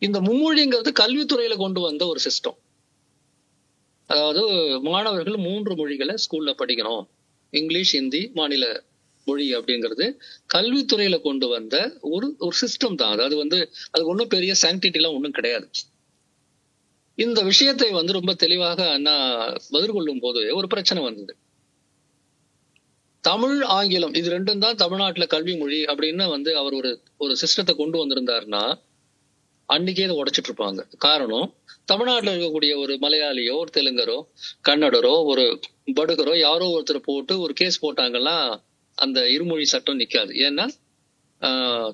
இந்த மும்மொழிங்கிறது கல்வித்துறையில கொண்டு வந்த ஒரு சிஸ்டம். அதாவது மாணவர்கள் 3 மொழிகளை ஸ்கூல்ல படிக்கணும். இங்கிலீஷ், ஹிந்தி, மாநில மொழி அப்படிங்கிறது கல்வித்துறையில கொண்டு வந்த ஒரு சிஸ்டம் தான். அது அதுக்கு ஒன்றும் பெரிய சாங்டிட்டி எல்லாம் ஒன்றும் கிடையாது. இந்த விஷயத்தை ரொம்ப தெளிவாக அண்ணா எதிர்கொள்ளும் போது ஒரு பிரச்சனை வந்தது. தமிழ், ஆங்கிலம் இது ரெண்டும் தான் தமிழ்நாட்டுல கல்வி மொழி அப்படின்னு அவர் ஒரு சிஸ்டத்தை கொண்டு வந்திருந்தாருன்னா அன்னைக்கே இதை உடைச்சிட்டு இருப்பாங்க. காரணம், தமிழ்நாட்டுல இருக்கக்கூடிய ஒரு மலையாளியோ, ஒரு தெலுங்கரோ, கன்னடரோ, ஒரு படுகரோ யாரோ ஒருத்தர் போட்டு ஒரு கேஸ் போட்டாங்கன்னா அந்த இருமொழி சட்டம் நிக்காது. ஏன்னா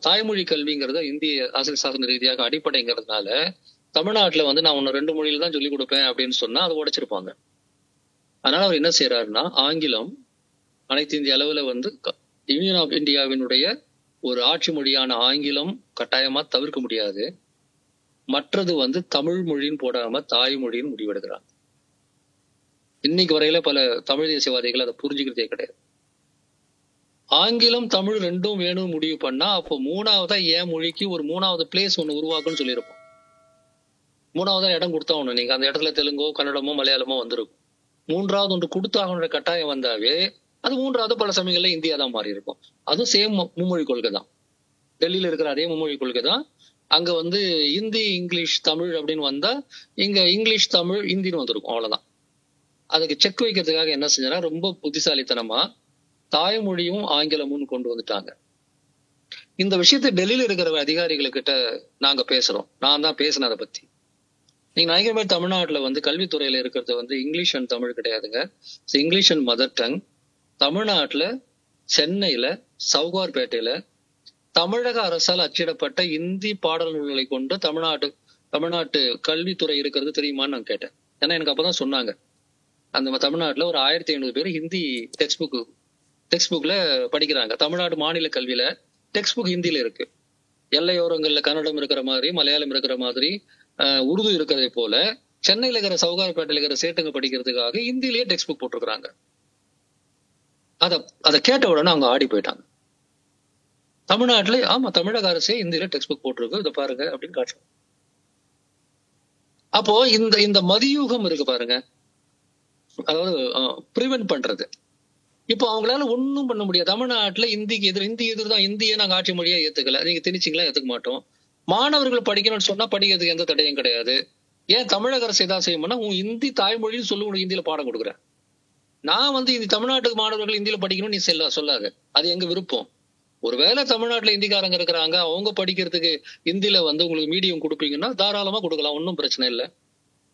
தாய்மொழி கல்விங்கிறத இந்திய ஆசிரியர் சாசன ரீதியாக அடிப்படைங்கிறதுனால தமிழ்நாட்டுல நான் உன்னை 2 மொழியில தான் சொல்லிக் கொடுப்பேன் அப்படின்னு சொன்னா அதை உடைச்சிருப்பாங்க. அதனால அவர் என்ன செய்யறாருன்னா, ஆங்கிலம் அனைத்து இந்திய அளவுல யூனியன் ஆஃப் இந்தியாவினுடைய ஒரு ஆட்சி மொழியான ஆங்கிலம் கட்டாயமா தவிர்க்க முடியாது. மற்றது தமிழ் மொழின்னு போடாம தாய்மொழின்னு முடிவெடுக்கிறாங்க. இன்னைக்கு வரையில பல தமிழ் தேசியவாதிகள் அதை புரிஞ்சுக்கிறதே கிடையாது. ஆங்கிலம் தமிழ் ரெண்டும் வேணும்னு முடிவு பண்ணா அப்போ 3வதா ஏன் மொழிக்கு ஒரு 3வது பிளேஸ் ஒண்ணு உருவாக்குன்னு சொல்லியிருப்போம். 3வதா இடம் கொடுத்தா ஒண்ணு, நீங்க அந்த இடத்துல தெலுங்கோ, கன்னடமோ, மலையாளமோ வந்திருக்கும். 3வது ஒன்று கொடுத்தாகணுன்ற கட்டாயம் வந்தாவே அது 3வது பல சமயங்கள்ல இந்தியா தான் மாறி இருக்கும். அதுவும் சேம் மும்மொழி கொள்கை தான். டெல்லியில இருக்கிற அதே மும்மொழி கொள்கை தான். அங்க இந்தி, இங்கிலீஷ், தமிழ் அப்படின்னு வந்தா இங்க இங்கிலீஷ், தமிழ், ஹிந்தின்னு வந்திருக்கும். அவ்வளவுதான். அதுக்கு செக் வைக்கிறதுக்காக என்ன செஞ்சா ரொம்ப புத்திசாலித்தனமா தாய்மொழியும் ஆங்கிலமும் கொண்டு வந்துட்டாங்க. இந்த விஷயத்தை டெல்லியில இருக்கிற அதிகாரிகளுக்கிட்ட நாங்க பேசுறோம். நான் தான் பேசினேன் அதை பத்தி. நீங்க நினைக்கிற மாதிரி தமிழ்நாட்டுல கல்வித்துறையில இருக்கிறது இங்கிலீஷ் அண்ட் தமிழ் கிடையாதுங்க. English and mother tongue. தமிழ்நாட்டுல சென்னையில சவுகார்பேட்டையில தமிழக அரசால் அச்சிடப்பட்ட இந்தி பாடல் நூல்களை கொண்டு தமிழ்நாட்டு கல்வித்துறை இருக்கிறது தெரியுமான்னு நான் கேட்டேன். ஏன்னா எனக்கு அப்பதான் சொன்னாங்க, அந்த தமிழ்நாட்டுல ஒரு 1500 பேர் ஹிந்தி டெக்ஸ்ட் புக்ல படிக்கிறாங்க. தமிழ்நாடு மாநில கல்வியில டெக்ஸ்ட் புக் ஹிந்தியில இருக்கு. எல்லையோரங்கள்ல கன்னடம் இருக்கிற மாதிரி, மலையாளம் இருக்கிற மாதிரி, உருது இருக்கிறதை போல சென்னையில இருக்கிற சவுகார்பேட்டையில இருக்கிற சேட்டுங்க படிக்கிறதுக்காக ஹிந்திலேயே டெக்ஸ்ட் புக் போட்டிருக்கிறாங்க. அதை கேட்ட உடனே அவங்க ஆடி போயிட்டாங்க. தமிழ்நாட்டுல ஆமா தமிழக அரசே இந்தியில டெக்ஸ்ட் புக் போட்டிருக்கு, இதை பாருங்க அப்படின்னு காட்டுறோம். அப்போ இந்த மதியூகம் இருக்கு பாருங்க, அதாவது பிரிவென்ட் பண்றது. இப்போ அவங்களால ஒன்னும் பண்ண முடியாது. தமிழ்நாட்டுல இந்தி எதிர் தான். இந்தியை நாங்க ஆட்சி மொழியா ஏத்துக்கல, நீங்க திணிச்சிங்களா ஏத்துக்க மாட்டோம். மாணவர்கள் படிக்கணும்னு சொன்னா படிக்கிறதுக்கு எந்த தடையும் கிடையாது. ஏன் தமிழக அரசு ஏதாவது செய்யணும்னா உங்க இந்தி தாய்மொழின்னு சொல்லி உனக்கு இந்தியில பாடம் கொடுக்குறேன். நான் இந்த தமிழ்நாட்டுக்கு மாணவர்கள் இந்தியில படிக்கணும்னு நீ சொல்லாது, அது எங்க விருப்பம். ஒருவேளை தமிழ்நாட்டுல இந்திக்காரங்க இருக்கிறாங்க, அவங்க படிக்கிறதுக்கு இந்தியில உங்களுக்கு மீடியம் கொடுப்பீங்கன்னா தாராளமா கொடுக்கலாம், ஒன்னும் பிரச்சனை இல்லை.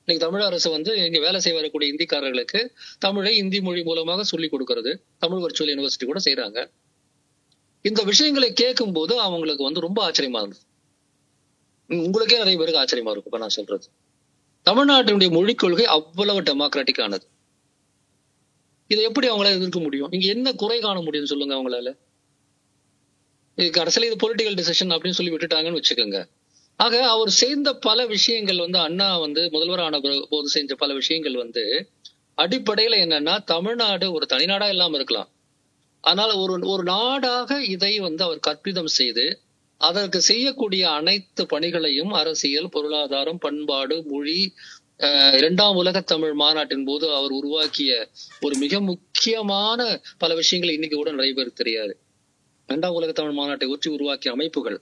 இன்னைக்கு தமிழ் அரசு இங்க வேலை செய்ய வரக்கூடிய இந்திக்காரர்களுக்கு தமிழை இந்தி மொழி மூலமாக சொல்லிக் கொடுக்கறது தமிழ் வர்ச்சுவல் யூனிவர்சிட்டி கூட செய்யறாங்க. இந்த விஷயங்களை கேட்கும் போது அவங்களுக்கு ரொம்ப ஆச்சரியமா இருந்தது. உங்களுக்கே நிறைய பேருக்கு ஆச்சரியமா இருக்கும். இப்ப நான் சொல்றது, தமிழ்நாட்டினுடைய மொழிக் கொள்கை அவ்வளவு டெமோக்ராட்டிக் ஆனது. இதை எப்படி அவங்களால எதிர்க்க முடியும்? இங்க என்ன குறை காண முடியும்னு சொல்லுங்க அவங்களால. கடைசியில இது பொலிட்டிக்கல் டிசிஷன் அப்படின்னு சொல்லி விட்டுட்டாங்கன்னு வச்சுக்கோங்க. ஆக அவர் செய்த பல விஷயங்கள் அண்ணா முதல்வரான போது செஞ்ச பல விஷயங்கள் அடிப்படையில என்னன்னா, தமிழ்நாடு ஒரு தனிநாடா இல்லாம இருக்கலாம், ஆனால் ஒரு நாடாக இதை அவர் கற்பிதம் செய்து அதற்கு செய்யக்கூடிய அனைத்து பணிகளையும் அரசியல், பொருளாதாரம், பண்பாடு, மொழி, 2ஆம் உலக தமிழ் மாநாட்டின் போது அவர் உருவாக்கிய ஒரு மிக முக்கியமான பல விஷயங்கள் இன்னைக்கு கூட நிறைய பேருக்கு தெரியாது. 2ஆம் உலக தமிழ் மாநாட்டை ஒற்றி உருவாக்கிய அமைப்புகள்,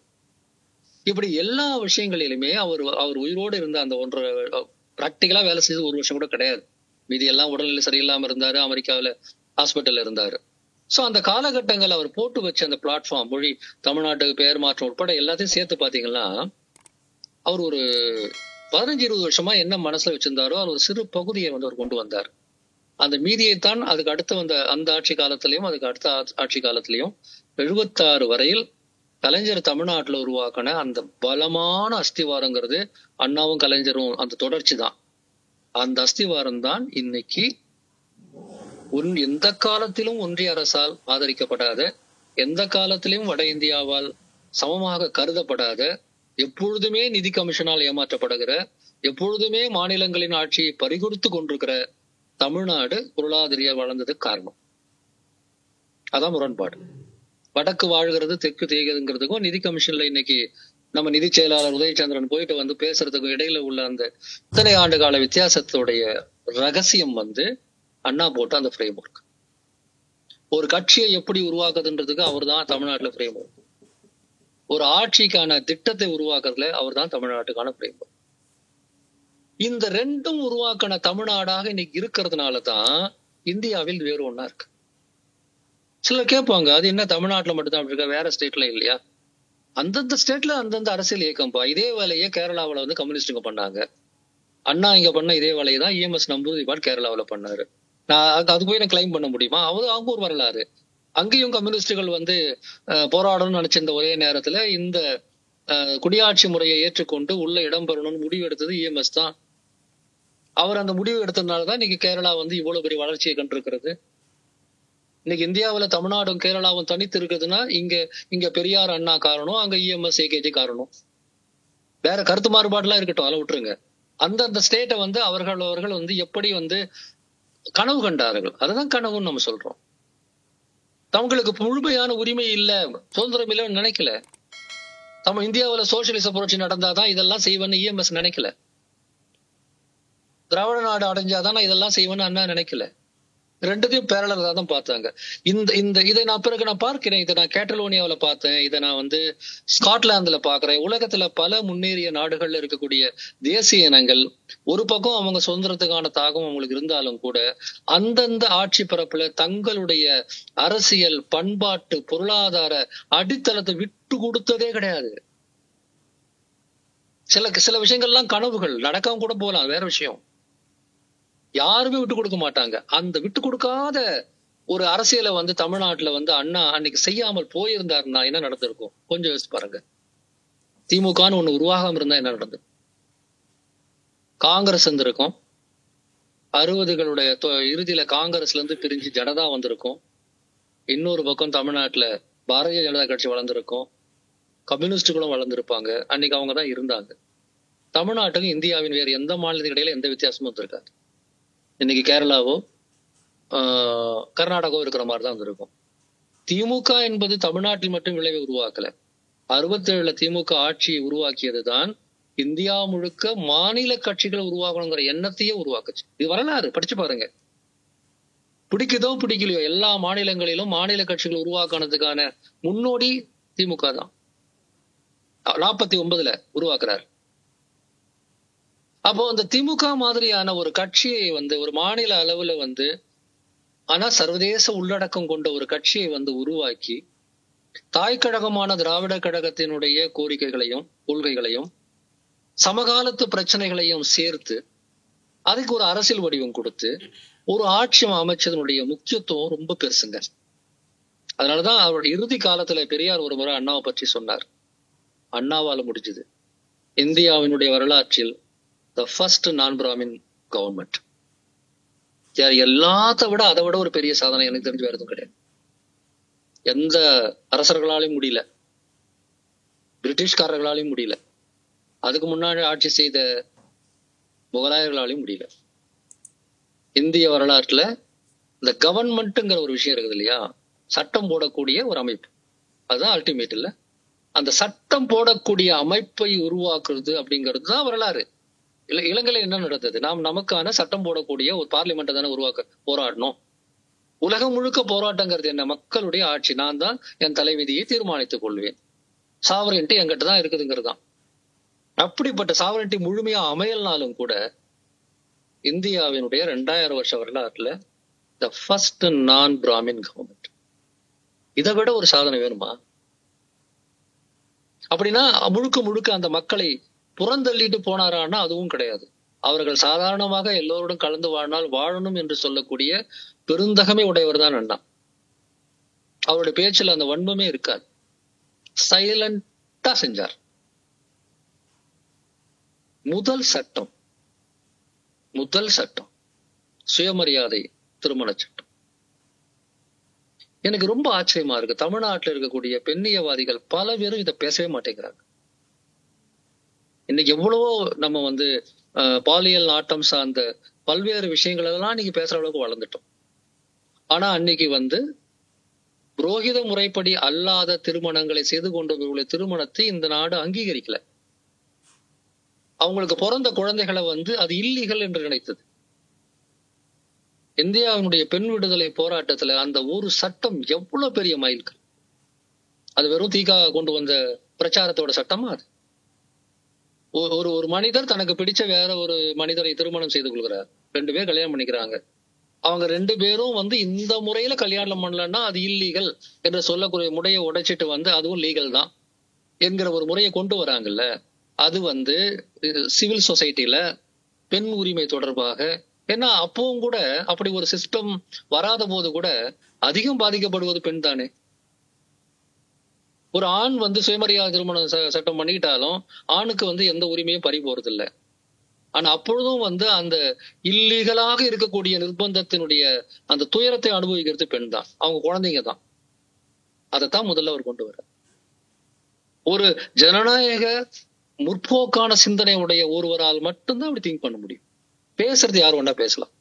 இப்படி எல்லா விஷயங்களிலுமே அவர் உயிரோடு இருந்த அந்த பிராக்டிகலா வேலை செய்து 1 வருஷம் கூட கிடையாது. மீதி எல்லாம் உடல்நிலை சரியில்லாம இருந்தாரு, அமெரிக்காவில ஹாஸ்பிட்டல் இருந்தாரு. சோ அந்த காலகட்டங்கள் அவர் போட்டு வச்ச அந்த பிளாட்ஃபார்ம், மொழி, தமிழ்நாட்டுக்கு பெயர் மாற்றம் உட்பட எல்லாத்தையும் சேர்த்து பாத்தீங்கன்னா அவர் ஒரு 15-20 வருஷமா என்ன மனசுல வச்சிருந்தாரோ அது ஒரு சிறு பகுதியை அவர் கொண்டு வந்தார். அந்த மீதியைத்தான் அதுக்கு அடுத்து வந்த அந்த ஆட்சி காலத்திலையும் அதுக்கு அடுத்த ஆட்சி காலத்திலையும் 76 வரையில் கலைஞர் தமிழ்நாட்டுல உருவாக்கின அந்த பலமான அஸ்திவாரங்கிறது அண்ணாவும் கலைஞரும் அந்த தொடர்ச்சி தான். அந்த அஸ்திவாரம் தான் இன்னைக்கு எந்த காலத்திலும் ஒன்றிய அரசால் ஆதரிக்கப்படாத, எந்த காலத்திலும் வட இந்தியாவால் சமமாக கருதப்படாத, எப்பொழுதுமே நிதி கமிஷனால் ஏமாற்றப்படுகிற, எப்பொழுதுமே மாநிலங்களின் ஆட்சியை பறிகொடுத்து கொண்டிருக்கிற தமிழ்நாடு பொருளாதார வளர்ந்ததுக்கு காரணம். அதான் முரண்பாடு. வடக்கு வாழ்கிறது தெற்கு தேய்கிறதுங்கிறதுக்கும் நிதி கமிஷன்ல இன்னைக்கு நம்ம நிதி செயலாளர் உதயச்சந்திரன் போயிட்டு வந்து பேசுறதுக்கு இடையில உள்ள அந்த இத்தனை ஆண்டு கால வித்தியாசத்துடைய ரகசியம் வந்து அண்ணா போட்ட அந்த ஃப்ரேம் ஒர்க். ஒரு கட்சியை எப்படி உருவாக்குதுன்றதுக்கு அவர் தான் தமிழ்நாட்டுல ஃப்ரேம் ஒர்க். ஒரு ஆட்சிக்கான திட்டத்தை உருவாக்குறதுல அவர் தான் தமிழ்நாட்டுக்கான ஃப்ரேம் ஒர்க். இந்த ரெண்டும் உருவாக்கின தமிழ்நாடாக இன்னைக்கு இருக்கிறதுனாலதான் இந்தியாவில் வேறு ஒன்னா இருக்கு. சிலர் கேட்பாங்க, அது என்ன தமிழ்நாட்டுல மட்டும்தான் அப்படி இருக்கா, வேற ஸ்டேட்ல இல்லையா? அந்தந்த ஸ்டேட்ல அந்தந்த அரசியல் இயக்கம்பா. இதே வேலையை கேரளாவில வந்து கம்யூனிஸ்டுங்க பண்ணாங்க. அண்ணா இங்க பண்ண இதே வேலையை தான் இஎம்எஸ் நம்பூதிரிபாடு கேரளாவில பண்ணாரு. நான் அது போய் நான் கிளைம் பண்ண முடியுமா? அவங்க ஒரு வரலாறு. அங்கேயும் கம்யூனிஸ்டுகள் வந்து போராடணும்னு நினைச்சிருந்த ஒரே நேரத்துல இந்த குடியாட்சி முறையை ஏற்றுக்கொண்டு உள்ள இடம்பெறணும்னு முடிவு எடுத்தது இஎம்எஸ் தான். அவர் அந்த முடிவு எடுத்ததுனாலதான் இன்னைக்கு கேரளா வந்து இவ்வளவு பெரிய வளர்ச்சியை கண்டிருக்கிறது. இன்னைக்கு இந்தியாவில தமிழ்நாடும் கேரளாவும் தனித்து இருக்குதுன்னா இங்க பெரியார் அண்ணா காரணம், அங்க இஎம்எஸ் ஏகேஜி காரணம். வேற கருத்து மாறுபாடுலாம் இருக்கட்டும், அதை விட்டுருங்க. அந்தந்த ஸ்டேட்டை வந்து அவர்கள் வந்து எப்படி வந்து கனவு கண்டார்கள், அதுதான் கனவுன்னு நம்ம சொல்றோம். தங்களுக்கு முழுமையான உரிமை இல்ல, சுதந்திரம் இல்லைன்னு நினைக்கல. இந்தியாவில சோசியலிச புரட்சி நடந்தாதான் இதெல்லாம் செய்வேன்னு இஎம்எஸ் நினைக்கல. திராவிட நாடு அடைஞ்சாதான் நான் இதெல்லாம் செய்வேன்னு அண்ணா நினைக்கல. ரெண்டுத்தையும் பேரலா தான் பார்த்தாங்க. இதை நான் பிறகு நான் பார்க்கிறேன். இதை நான் கேட்டலோனியாவில பார்த்தேன், இதை நான் வந்து ஸ்காட்லாந்துல பாக்குறேன். உலகத்துல பல முன்னேறிய நாடுகள்ல இருக்கக்கூடிய தேசிய இனங்கள் ஒரு பக்கம் அவங்க சுதந்திரத்துக்கான தாகம் அவங்களுக்கு இருந்தாலும் கூட அந்தந்த ஆட்சி பரப்புல தங்களுடைய அரசியல், பண்பாட்டு, பொருளாதார அடித்தளத்தை விட்டு கொடுத்ததே கிடையாது. சில விஷயங்கள்லாம் கனவுகள் நடக்காம கூட போகலாம், வேற விஷயம். யாருமே விட்டு கொடுக்க மாட்டாங்க. அந்த விட்டு கொடுக்காத ஒரு அரசியலை வந்து தமிழ்நாட்டுல வந்து அண்ணா அன்னைக்கு செய்யாமல் போயிருந்தாருன்னா என்ன நடந்திருக்கும் கொஞ்சம் யோசிச்சு பாருங்க. திமுகன்னு ஒண்ணு உருவாகாம இருந்தா என்ன நடந்தது? காங்கிரஸ் இருந்திருக்கும். 60களுடைய இறுதியில காங்கிரஸ்ல இருந்து பிரிஞ்சு ஜனதா வந்திருக்கும். இன்னொரு பக்கம் தமிழ்நாட்டுல பாரதிய ஜனதா கட்சி வளர்ந்திருக்கும். கம்யூனிஸ்டுகளும் வளர்ந்திருப்பாங்க. அன்னைக்கு அவங்க தான் இருந்தாங்க. தமிழ்நாட்டுக்கு இந்தியாவின் வேறு எந்த மாநிலத்துக்கு இடையில எந்த வித்தியாசமும் இருக்காது. இன்னைக்கு கேரளாவோ கர்நாடகாவோ இருக்கிற மாதிரிதான் வந்திருக்கும். திமுக என்பது தமிழ்நாட்டில் மட்டும் விளைவை உருவாக்கல. 67ல திமுக ஆட்சியை உருவாக்கியதுதான் இந்தியா முழுக்க மாநில கட்சிகளை உருவாக்கணுங்கிற எண்ணத்தையே உருவாக்குச்சு. இது வரலாறு, படிச்சு பாருங்க. பிடிக்குதோ பிடிக்கலையோ எல்லா மாநிலங்களிலும் மாநில கட்சிகள் உருவாக்குனதுக்கான முன்னோடி திமுக தான். 49ல உருவாக்குறாரு. அப்போ அந்த திமுக மாதிரியான ஒரு கட்சியை வந்து ஒரு மாநில அளவுல வந்து ஆனா சர்வதேச உள்ளடக்கம் கொண்ட ஒரு கட்சியை வந்து உருவாக்கி தாய் கழகமான திராவிட கழகத்தினுடைய கோரிக்கைகளையும் கொள்கைகளையும் சமகாலத்து பிரச்சனைகளையும் சேர்த்து அதுக்கு ஒரு அரசியல் வடிவம் கொடுத்து ஒரு ஆட்சி அமைச்சதனுடைய முக்கியத்துவம் ரொம்ப பெருசுங்க. அதனாலதான் அவருடைய இறுதி காலத்துல பெரியார் ஒரு முறை அண்ணாவை பற்றி சொன்னார். அண்ணாவால முடிஞ்சது இந்தியாவினுடைய வரலாற்றில் the first non-Brahmin government. எல்லாத்த விட அதை விட ஒரு பெரிய சாதனை எனக்கு தெரிஞ்சு வேற எதுவும் கிடையாது. எந்த அரசர்களாலையும் முடியல, பிரிட்டிஷ்காரர்களாலையும் முடியல, அதுக்கு முன்னாடி ஆட்சி செய்த முகலாயர்களாலையும் முடியல. இந்திய வரலாற்றுல இந்த கவர்மெண்ட்ங்கிற ஒரு விஷயம் இருக்குது இல்லையா, சட்டம் போடக்கூடிய ஒரு அமைப்பு, அதுதான் அல்டிமேட். இல்ல, அந்த சட்டம் போடக்கூடிய அமைப்பை உருவாக்குறது அப்படிங்கிறது தான் வரலாறு. இலங்கையில என்ன நடந்தது? நாம் நமக்கான சட்டம் போடக்கூடிய ஒரு பார்லிமெண்ட்டை தானே உருவாக்க போராடணும். உலகம் முழுக்க போராட்டங்கிறது என்ன? மக்களுடைய ஆட்சி, நான் தான் என் தலைவிதியை தீர்மானித்துக் கொள்வேன், சாவரன்டி என்கிட்ட தான் இருக்குதுங்கிறது தான். அப்படிப்பட்ட சாவரன்டி முழுமையா அமையல்னாலும் கூட இந்தியாவினுடைய 2000 வருஷ வரலாற்றுல த ஃபர்ஸ்ட் நான் பிராமின் கவர்மெண்ட். இதை விட ஒரு சாதனை வேணுமா? அப்படின்னா முழுக்க முழுக்க அந்த மக்களை புறந்தள்ளிட்டு போனாரான்னா அதுவும் கிடையாது. அவர்கள் சாதாரணமாக எல்லோருடன் கலந்து வாழ்நாள் வாழணும் என்று சொல்லக்கூடிய பெருந்தகமே உடையவர் தான் அண்ணா. அவருடைய பேச்சுல அந்த வன்மமே இருக்காது. சைலண்டா செஞ்சார். முதல் சட்டம் சுயமரியாதை திருமண சட்டம். எனக்கு ரொம்ப ஆச்சரியமா இருக்கு. தமிழ்நாட்டில் இருக்கக்கூடிய பெண்ணியவாதிகள் பல பேரும் இதை பேசவே மாட்டேங்கிறாங்க. இன்னைக்கு எவ்வளவோ நம்ம வந்து பாலியல் நாட்டம் சார்ந்த பல்வேறு விஷயங்கள் எல்லாம் இன்னைக்கு பேசுற அளவுக்கு வளர்ந்துட்டோம். ஆனா அன்னைக்கு வந்து புரோகித முறைப்படி அல்லாத திருமணங்களை செய்து கொண்டவர்களுடைய திருமணத்தை இந்த நாடு அங்கீகரிக்கல. அவங்களுக்கு பிறந்த குழந்தைகளை அது இல்லீகல் என்று நினைத்தது. இந்தியாவினுடைய பெண் விடுதலை போராட்டத்துல அந்த ஒரு சட்டம் எவ்வளவு பெரிய மைல்கல். அது வெறும் தீகா கொண்டு வந்த பிரச்சாரத்தோட சட்டமா அது? ஒரு மனிதர் தனக்கு பிடிச்ச வேற ஒரு மனிதரை திருமணம் செய்து கொள்கிறார். 2 பேர் கல்யாணம் பண்ணிக்கிறாங்க. அவங்க 2 பேரும் இந்த முறையில கல்யாணம் பண்ணலன்னா அது இல்லீகல் என்று சொல்லக்கூடிய முறையை உடைச்சிட்டு அதுவும் லீகல் தான் என்கிற ஒரு முறையை கொண்டு வராங்கல்ல. அது சிவில் சொசைட்டில பெண் உரிமை தொடர்பாக, ஏன்னா அப்பவும் கூட அப்படி ஒரு சிஸ்டம் வராத போது கூட அதிகம் பாதிக்கப்படுவது பெண் தானே. ஒரு ஆண் சுயமரியாதை திருமணம் சட்டம் பண்ணிக்கிட்டாலும் ஆணுக்கு எந்த உரிமையும் பறி போறது இல்லை. ஆனா அப்பொழுதும் அந்த இல்லீகலாக இருக்கக்கூடிய நிர்பந்தத்தினுடைய அந்த துயரத்தை அனுபவிக்கிறது பெண் தான், அவங்க குழந்தைங்க தான். அதைத்தான் முதல்ல அவர் கொண்டு வர. ஒரு ஜனநாயக முற்போக்கான சிந்தனை உடைய ஒருவரால் மட்டும்தான் அப்படி திங்க் பண்ண முடியும். பேசுறது யாரும் ஒன்னா பேசலாம்,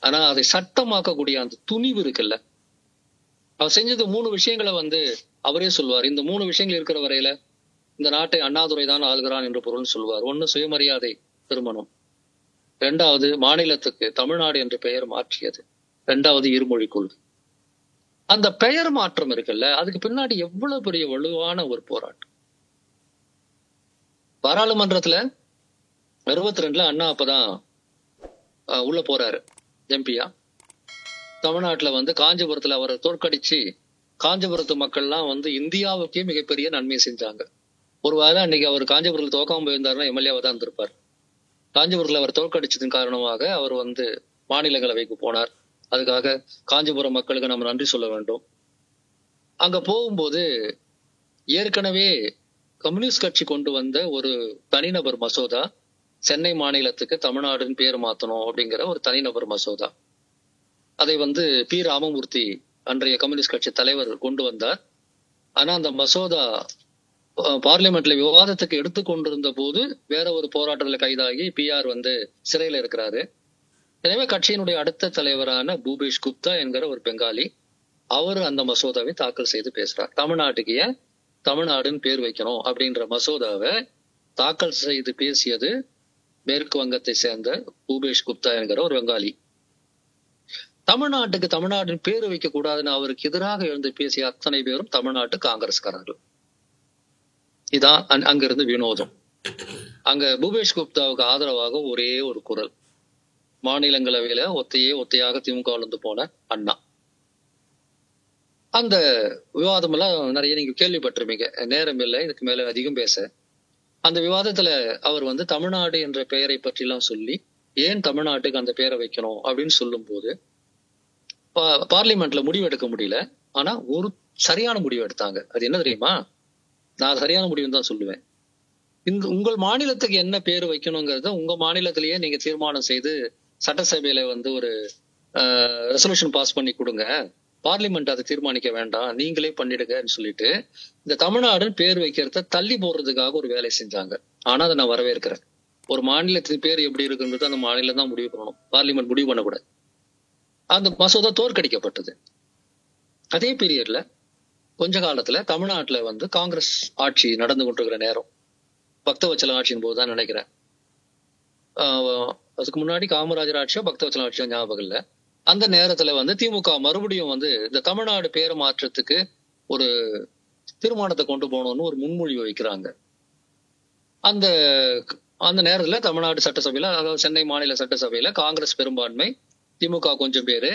ஆனா அதை சட்டமாக்கக்கூடிய அந்த துணிவு இருக்குல்ல. அவர் செஞ்சது 3 விஷயங்களை அவரே சொல்வார். இந்த 3 விஷயங்கள் இருக்கிற வரையில இந்த நாட்டை அண்ணாதுரை தான் ஆளுகிறான் என்று பொருள் சொல்வார். 1 சுயமரியாதை திருமணம், 2வது மாநிலத்துக்கு தமிழ்நாடு என்ற பெயர் மாற்றியது, 2வது இருமொழி கொள்கை. அந்த பெயர் மாற்றம் இருக்குல்ல, அதுக்கு பின்னாடி எவ்வளவு பெரிய வலுவான ஒரு போராட்டம். பாராளுமன்றத்துல 62ல அண்ணா அப்பதான் உள்ள போறாரு எம்பியா. தமிழ்நாட்டுல காஞ்சிபுரத்துல அவரை தோற்கடிச்சு காஞ்சிபுரத்து மக்கள்லாம் இந்தியாவுக்கே மிகப்பெரிய நன்மையை செஞ்சாங்க. ஒருவேளை அன்னைக்கு அவர் காஞ்சிபுரத்துல தோக்காம போயிருந்தாருன்னா எம்எல்ஏவா தான் இருந்திருப்பார். காஞ்சிபுரத்துல அவர் தோற்கடிச்சதன் காரணமாக அவர் மாநிலங்களவைக்கு போனார். அதுக்காக காஞ்சிபுரம் மக்களுக்கு நம்ம நன்றி சொல்ல வேண்டும். அங்க போகும்போது ஏற்கனவே கம்யூனிஸ்ட் கட்சி கொண்டு வந்த ஒரு தனிநபர் மசோதா, சென்னை மாநிலத்துக்கு தமிழ்நாடுன்னு பேர் மாத்தணும் அப்படிங்கிற ஒரு தனிநபர் மசோதா, அதை பி ராமமூர்த்தி அன்றைய கம்யூனிஸ்ட் கட்சி தலைவர் கொண்டு வந்தார். ஆனா அந்த மசோதா பார்லிமெண்ட்ல விவாதத்துக்கு எடுத்துக்கொண்டிருந்த போது வேற ஒரு போராட்டத்துல கைதாகி பிஆர் சிறையில இருக்கிறாரு. எனவே கட்சியினுடைய அடுத்த தலைவரான பூபேஷ் குப்தா என்கிற ஒரு பெங்காலி, அவர் அந்த மசோதாவை தாக்கல் செய்து பேசுறார். தமிழ்நாட்டுக்கு ஏன் தமிழ்நாடுன்னு பேர் வைக்கணும் அப்படின்ற மசோதாவை தாக்கல் செய்து பேசியது மேற்கு வங்கத்தை சேர்ந்த பூபேஷ் குப்தா என்கிற ஒரு பெங்காலி. தமிழ்நாட்டுக்கு தமிழ்நாடுன்னு பேரு வைக்க கூடாதுன்னு அவருக்கு எதிராக எழுந்து பேசிய அத்தனை பேரும் தமிழ்நாட்டு காங்கிரஸ்காரர்கள். இதான் அங்கிருந்து வினோதம். அங்க பூபேஷ் குப்தாவுக்கு ஆதரவாக ஒரே ஒரு குரல், மாநிலங்களவையில ஒத்தையாக திமுக போன அண்ணா. அந்த விவாதம் எல்லாம் நிறைய நீங்க கேள்விப்பட்டிருப்பீங்க, நேரம் இல்லை இதுக்கு மேல அதிகம் பேச. அந்த விவாதத்துல அவர் தமிழ்நாடு என்ற பெயரை பற்றி எல்லாம் சொல்லி ஏன் தமிழ்நாட்டுக்கு அந்த பெயரை வைக்கணும் அப்படின்னு சொல்லும் போது பார்லிமெண்ட்ல முடிவு எடுக்க முடியல. ஆனா ஒரு சரியான முடிவு எடுத்தாங்க. அது என்ன தெரியுமா? நான் சரியான முடிவுன்னு தான் சொல்லுவேன். உங்கள் மாநிலத்துக்கு என்ன பேரு வைக்கணுங்கிறத உங்க மாநிலத்திலேயே நீங்க தீர்மானம் செய்து சட்டசபையில ஒரு ரெசல்யூஷன் பாஸ் பண்ணி கொடுங்க, பார்லிமெண்ட் அதை தீர்மானிக்க வேண்டாம், நீங்களே பண்ணிடுங்கன்னு சொல்லிட்டு இந்த தமிழ்நாடுன்னு பேர் வைக்கிறத தள்ளி போடுறதுக்காக ஒரு வேலை செஞ்சாங்க. ஆனா அதை நான் வரவேற்கிறேன். ஒரு மாநிலத்தின் பேர் எப்படி இருக்குன்றது அந்த மாநிலம் தான் முடிவு பண்ணணும், பார்லிமெண்ட் முடிவு பண்ணக்கூடாது. அந்த மசோதா தோற்கடிக்கப்பட்டது. அதே பீரியட்ல கொஞ்ச காலத்துல தமிழ்நாட்டுல காங்கிரஸ் ஆட்சி நடந்து கொண்டிருக்கிற நேரம், பக்தவச்சல ஆட்சியின் போதுதான் நினைக்கிறேன். அதுக்கு முன்னாடி காமராஜர் ஆட்சியோ பக்தவச்சல ஆட்சியோ ஞாபகம் இல்ல. அந்த நேரத்துல திமுக மறுபடியும் இந்த தமிழ்நாடு பேர் மாற்றத்துக்கு ஒரு தீர்மானத்தை கொண்டு போகணும்னு ஒரு முன்மொழிவு வைக்கிறாங்க. அந்த அந்த நேரத்துல தமிழ்நாடு சட்டசபையில, அதாவது சென்னை மாநில சட்டசபையில காங்கிரஸ் பெரும்பான்மை, திமுக கொஞ்சம் பேரு,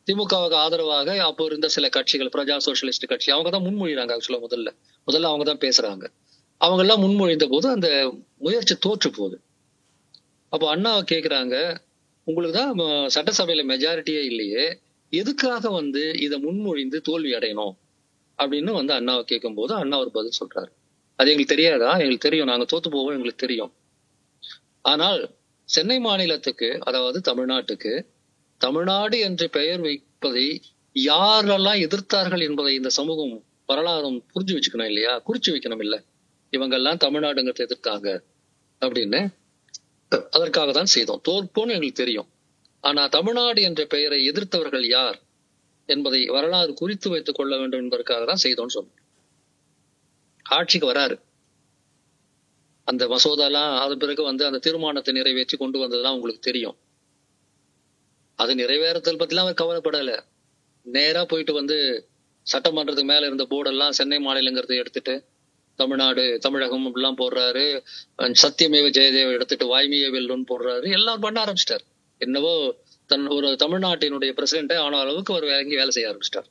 திமுகவுக்கு ஆதரவாக அப்போ இருந்த சில கட்சிகள், பிரஜா சோசியலிஸ்ட் கட்சி, அவங்க தான் முன்மொழிறாங்க. ஆக்சுவலா முதல்ல அவங்க தான் பேசுறாங்க. அவங்க எல்லாம் முன்மொழிந்த போது அந்த முயற்சி தோற்று போகுது. அப்போ அண்ணாவை கேக்குறாங்க, உங்களுக்கு தான் சட்டசபையில மெஜாரிட்டியே இல்லையே, எதுக்காக இதை முன்மொழிந்து தோல்வி அடையணும் அப்படின்னு அண்ணாவை கேட்கும் போது அண்ணா ஒரு பதில் சொல்றாரு. அது எங்களுக்கு தெரியாதா? எங்களுக்கு தெரியும், நாங்க தோத்து போவோம், எங்களுக்கு தெரியும். ஆனால் சென்னை மாநிலத்துக்கு, அதாவது தமிழ்நாட்டுக்கு தமிழ்நாடு என்று பெயர் வைப்பதை யாரெல்லாம் எதிர்த்தார்கள் என்பதை இந்த சமூகம் வரலாறும் புரிஞ்சு வச்சுக்கணும் இல்லையா, குறிச்சு வைக்கணும் இல்ல. இவங்கெல்லாம் தமிழ்நாடுங்கிறத எதிர்த்தாங்க அப்படின்னு, அதற்காக தான் செய்தோம், தோற்போன்னு எங்களுக்கு தெரியும். ஆனா தமிழ்நாடு என்ற பெயரை எதிர்த்தவர்கள் யார் என்பதை வரலாறு குறித்து வைத்துக் கொள்ள வேண்டும் என்பதற்காக தான் செய்தோம்னு சொன்னோம். ஆட்சிக்கு வராரு. அந்த மசோதாலாம் அது பிறகு அந்த தீர்மானத்தை நிறைவேற்றி கொண்டு வந்ததுலாம் உங்களுக்கு தெரியும். அது நிறைவேறத்தல் பத்திலாம் அவர் கவலைப்படல. நேரா போயிட்டு சட்டமன்றத்துக்கு மேல இருந்த போர்டெல்லாம் சென்னை மாநிலங்கிறத எடுத்துட்டு தமிழ்நாடு, தமிழகம் அப்படிலாம் போடுறாரு. சத்தியமேவ ஜெயதேவ எடுத்துட்டு வாய்மையை வெல்லுன்னு போடுறாரு. எல்லாம் பண்ண ஆரம்பிச்சிட்டார். என்னவோ ஒரு தமிழ்நாட்டினுடைய பிரசிடென்டே ஆன அளவுக்கு அவர் வேலை செய்ய ஆரம்பிச்சிட்டார்.